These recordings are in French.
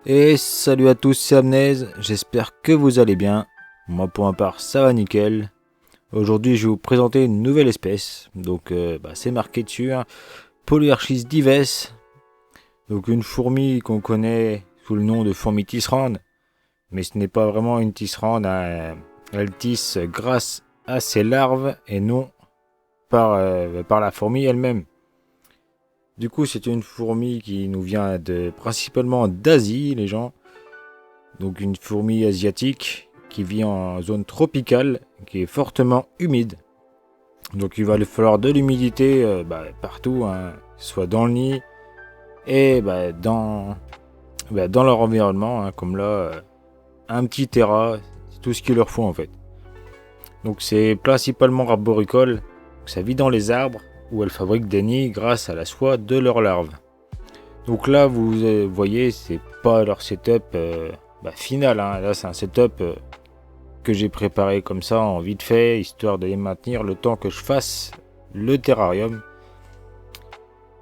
Et salut à tous, c'est Amnez, j'espère que vous allez bien. Moi pour ma part ça va nickel. Aujourd'hui je vais vous présenter une nouvelle espèce. Donc c'est marqué dessus, hein, Polyarchis dives. Donc une fourmi qu'on connaît sous le nom de fourmi tisserande. Mais ce n'est pas vraiment une tisserande, hein. Elle tisse grâce à ses larves et non par la fourmi elle-même. Du coup c'est une fourmi qui nous vient principalement d'Asie les gens. Donc une fourmi asiatique qui vit en zone tropicale, qui est fortement humide. Donc il va lui falloir de l'humidité partout, hein, soit dans le nid et dans leur environnement, hein, comme là, un petit terra, c'est tout ce qu'il leur faut en fait. Donc c'est principalement arboricole, ça vit dans les arbres où elles fabriquent des nids grâce à la soie de leurs larves. Donc là vous voyez, c'est pas leur setup final, hein. Là c'est un setup que j'ai préparé comme ça en vite fait, histoire de les maintenir le temps que je fasse le terrarium.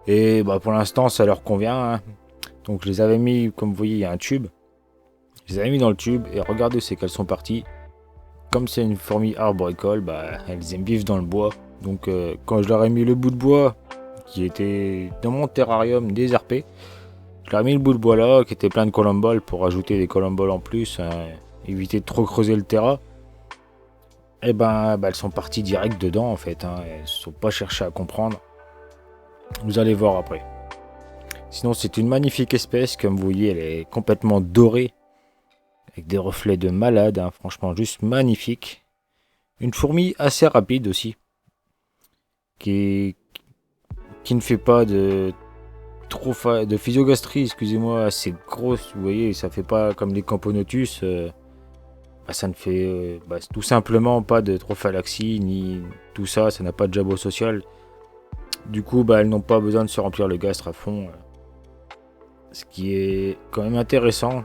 Et pour l'instant ça leur convient, hein. Donc je les avais mis, comme vous voyez il y a un tube, je les avais mis dans le tube et regardez c'est qu'elles sont parties. Comme c'est une fourmi arboricole, elles aiment vivre dans le bois. Donc quand je leur ai mis le bout de bois qui était dans mon terrarium désherpé, je leur ai mis le bout de bois là qui était plein de colomboles pour ajouter des colomboles en plus, hein, éviter de trop creuser le terrain. Et elles sont parties direct dedans en fait, hein. Elles ne sont pas cherchées à comprendre. Vous allez voir après. Sinon c'est une magnifique espèce, comme vous voyez elle est complètement dorée, avec des reflets de malade, hein, franchement juste magnifique. Une fourmi assez rapide aussi, qui ne fait pas de physiogastrie, excusez-moi, assez grosse, vous voyez, ça fait pas comme les Camponotus, ça ne fait tout simplement pas de trophalaxie, ni tout ça, ça n'a pas de jabot social. Du coup, elles n'ont pas besoin de se remplir le gastre à fond, ce qui est quand même intéressant.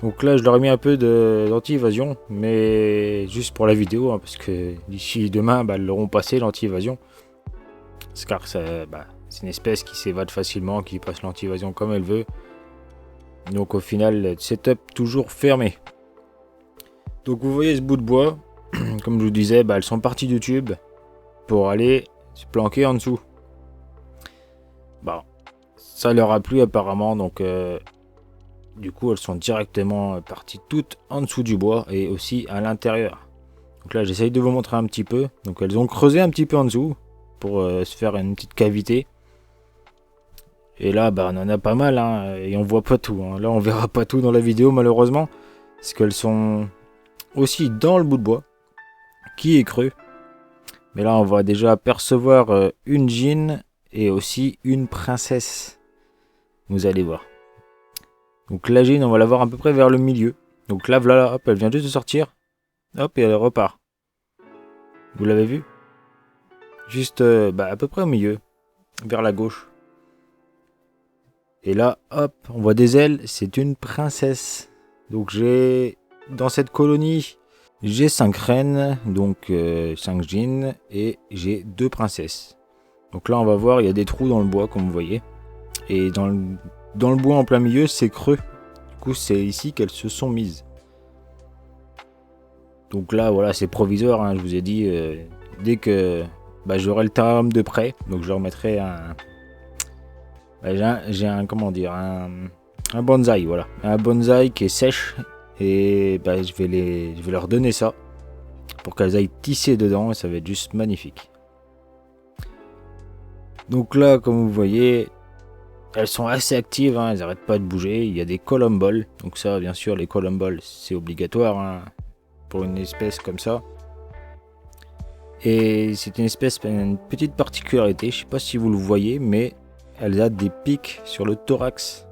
Donc là, je leur ai mis un peu d'anti-évasion, mais juste pour la vidéo, hein, parce que d'ici demain, elles l'auront passé l'anti-évasion. Car c'est une espèce qui s'évade facilement, qui passe l'anti-évasion comme elle veut. Donc au final, le setup toujours fermé. Donc vous voyez ce bout de bois, comme je vous disais, elles sont parties du tube pour aller se planquer en dessous. Ça leur a plu apparemment, donc du coup elles sont directement parties toutes en dessous du bois et aussi à l'intérieur. Donc là j'essaye de vous montrer un petit peu. Donc elles ont creusé un petit peu en dessous pour se faire une petite cavité. Et là on en a pas mal, hein, et on voit pas tout, hein. Là on verra pas tout dans la vidéo malheureusement, parce qu'elles sont aussi dans le bout de bois qui est creux. Mais là on va déjà apercevoir une gyne et aussi une princesse. Vous allez voir. Donc la gyne on va la voir à peu près vers le milieu. Donc là voilà, hop, elle vient juste de sortir. Hop, et elle repart. Vous l'avez vu? Juste à peu près au milieu, vers la gauche. Et là, hop, on voit des ailes, c'est une princesse. Donc dans cette colonie, j'ai 5 reines, donc 5 gynes, et j'ai 2 princesses. Donc là, on va voir, il y a des trous dans le bois, comme vous voyez. Et dans le bois en plein milieu, c'est creux. Du coup, c'est ici qu'elles se sont mises. Donc là, voilà, c'est provisoire, hein, je vous ai dit, dès que j'aurai le terrarium de près, donc je remettrai j'ai un bonsaï, voilà. Un bonsaï qui est sèche, et je vais leur donner ça, pour qu'elles aillent tisser dedans, et ça va être juste magnifique. Donc là, comme vous voyez, elles sont assez actives, hein, elles n'arrêtent pas de bouger. Il y a des colomboles, donc ça, bien sûr, les colomboles, c'est obligatoire, hein, pour une espèce comme ça. Et c'est une espèce, une petite particularité, je ne sais pas si vous le voyez, mais elle a des pics sur le thorax.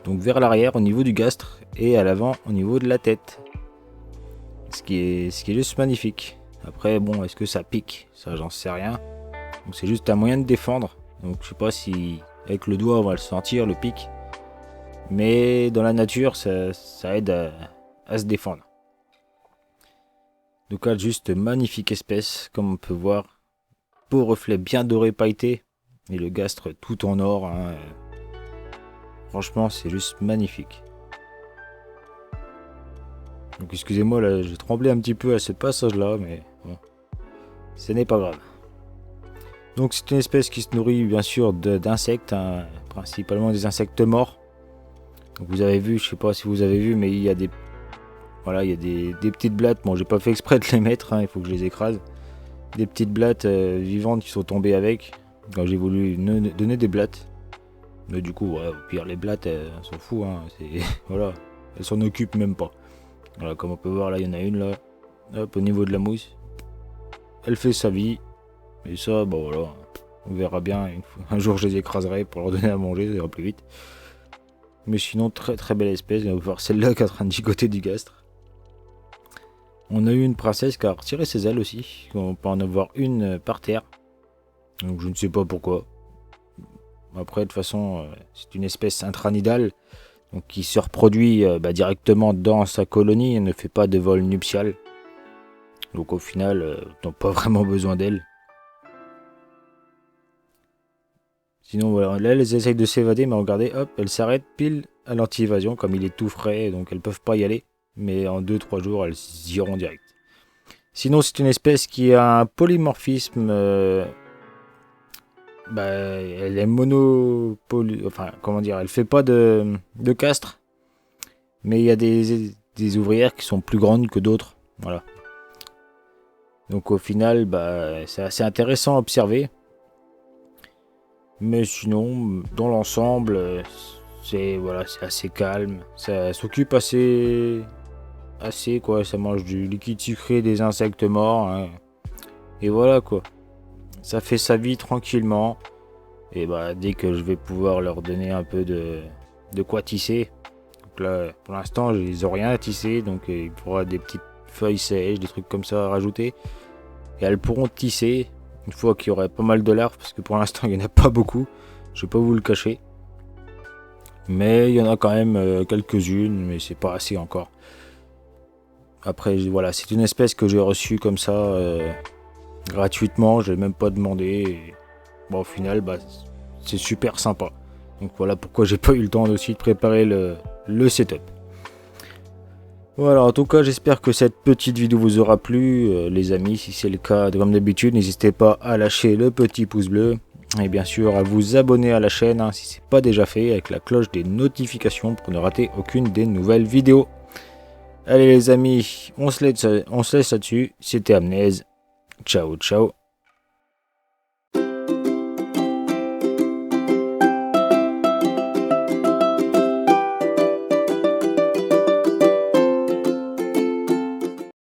Donc vers l'arrière au niveau du gastre et à l'avant au niveau de la tête. Ce qui est juste magnifique. Après, est-ce que ça pique? Ça, j'en sais rien. Donc c'est juste un moyen de défendre. Donc je sais pas si avec le doigt on va le sentir, le pic. Mais dans la nature, ça aide à se défendre. Donc là, juste magnifique espèce, comme on peut voir. Peau reflet bien doré pailleté. Et le gastre tout en or, hein. Franchement, c'est juste magnifique. Donc excusez-moi, là j'ai tremblé un petit peu à ce passage là, mais bon, ce n'est pas grave. Donc c'est une espèce qui se nourrit bien sûr d'insectes, hein, principalement des insectes morts. Donc vous avez vu, je sais pas si vous avez vu, mais il y a des petites blattes. Bon, j'ai pas fait exprès de les mettre, hein, il faut que je les écrase. Des petites blattes vivantes qui sont tombées avec. Quand j'ai voulu donner des blattes. Mais du coup, ouais, au pire, les blattes, elles s'en foutent. Hein, voilà, elles s'en occupent même pas. Voilà, comme on peut voir, là, il y en a une, là. Hop, au niveau de la mousse. Elle fait sa vie. Et ça, bon voilà. On verra bien. Un jour, je les écraserai pour leur donner à manger, ça ira plus vite. Mais sinon, très très belle espèce. On va voir celle-là qui est en train de gigoter du gastre. On a eu une princesse qui a retiré ses ailes aussi. On peut en avoir une par terre. Donc je ne sais pas pourquoi. Après, de toute façon, c'est une espèce intranidale. Donc qui se reproduit directement dans sa colonie et ne fait pas de vol nuptial. Donc au final, t'as pas vraiment besoin d'elle. Sinon voilà, là elles essayent de s'évader, mais regardez, hop, elles s'arrêtent pile à l'anti-évasion, comme il est tout frais, donc elles peuvent pas y aller. Mais en 2-3 jours, elles y iront direct. Sinon, c'est une espèce qui a un polymorphisme. Elle est enfin, comment dire, elle fait pas de castre. Mais il y a des ouvrières qui sont plus grandes que d'autres. Voilà. Donc au final, c'est assez intéressant à observer. Mais sinon, dans l'ensemble, c'est assez calme. Ça s'occupe assez quoi. Ça mange du liquide sucré, des insectes morts. Hein. Et voilà quoi. Ça fait sa vie tranquillement. Et dès que je vais pouvoir leur donner un peu de quoi tisser. Donc là, pour l'instant, ils n'ont rien à tisser. Donc il faudra des petites feuilles sèches, des trucs comme ça à rajouter. Et elles pourront tisser une fois qu'il y aurait pas mal de larves. Parce que pour l'instant, il n'y en a pas beaucoup. Je vais pas vous le cacher. Mais il y en a quand même quelques-unes. Mais c'est pas assez encore. Après, voilà, c'est une espèce que j'ai reçue comme ça. Gratuitement. Je n'ai même pas demandé. Et au final, c'est super sympa. Donc voilà pourquoi j'ai pas eu le temps aussi de préparer le setup. Voilà, en tout cas, j'espère que cette petite vidéo vous aura plu, les amis. Si c'est le cas, comme d'habitude, n'hésitez pas à lâcher le petit pouce bleu. Et bien sûr, à vous abonner à la chaîne, hein, si ce n'est pas déjà fait, avec la cloche des notifications pour ne rater aucune des nouvelles vidéos. Allez les amis, on se laisse là-dessus. C'était Amnez. Ciao, ciao.